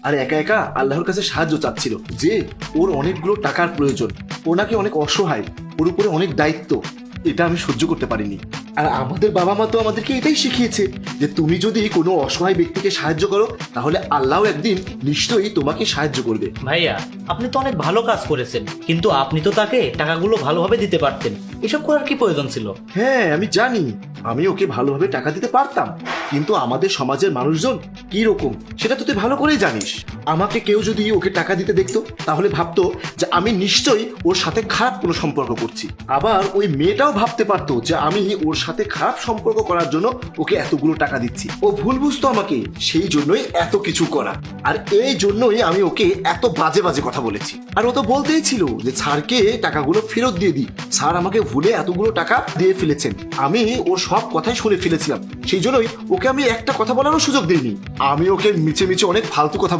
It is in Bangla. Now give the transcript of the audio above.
আর একা একা আল্লাহর কাছে সাহায্য চাচ্ছিল যে ওর অনেকগুলো টাকার প্রয়োজন, ও নাকি অনেক অসহায়, ওর উপরে অনেক দায়িত্ব। এটা আমি সহ্য করতে পারিনি। আর আমাদের বাবা মা তো আমাদেরকে এটাই শিখিয়েছে যে তুমি যদি কোনো অসহায় ব্যক্তিকে সাহায্য করো তাহলে আল্লাহ একদিন নিশ্চয়ই তোমাকে সাহায্য করবে। ভাইয়া, আপনি তো অনেক ভালো কাজ করেছেন, কিন্তু আপনি তো তাকে টাকাগুলো ভালোভাবে দিতে পারতেন। এসব করার কি প্রয়োজন ছিল? হ্যাঁ আমি জানি, আমি ওকে ভালোভাবে টাকা দিতে পারতাম, কিন্তু আমাদের সমাজের মানুষজন কি রকম সেটা তো তুই ভালো করেই জানিস। আমাকে কেউ যদি ওকে টাকা দিতে দেখতো তাহলে ভাবতো যে আমি নিশ্চয়ই ওর সাথে খারাপ কোনো সম্পর্ক করছি। আবার ওই মেয়েটাও ভাবতে পারতো যে আমি ওর সাথে খারাপ সম্পর্ক করার জন্য ওকে এতগুলো টাকা দিচ্ছি। ও ভুল বুঝতো আমাকে, সেই জন্যই এত কিছু করা। আর এই জন্যই আমি ওকে এত বাজে বাজে কথা বলেছি। আর ও তো বলতেই ছিল যে স্যারকে টাকাগুলো ফেরত দিয়ে দিই, স্যার আমাকে ভুলে এতগুলো টাকা দিয়ে ফেলেছেন। আমি ওর সব কথাই শুনে ফেলেছিলাম, সেই জন্যই ওকে আমি একটা কথা বলারও সুযোগ দিইনি। আমি ওকে মিছে মিছে অনেক ফালতু কথা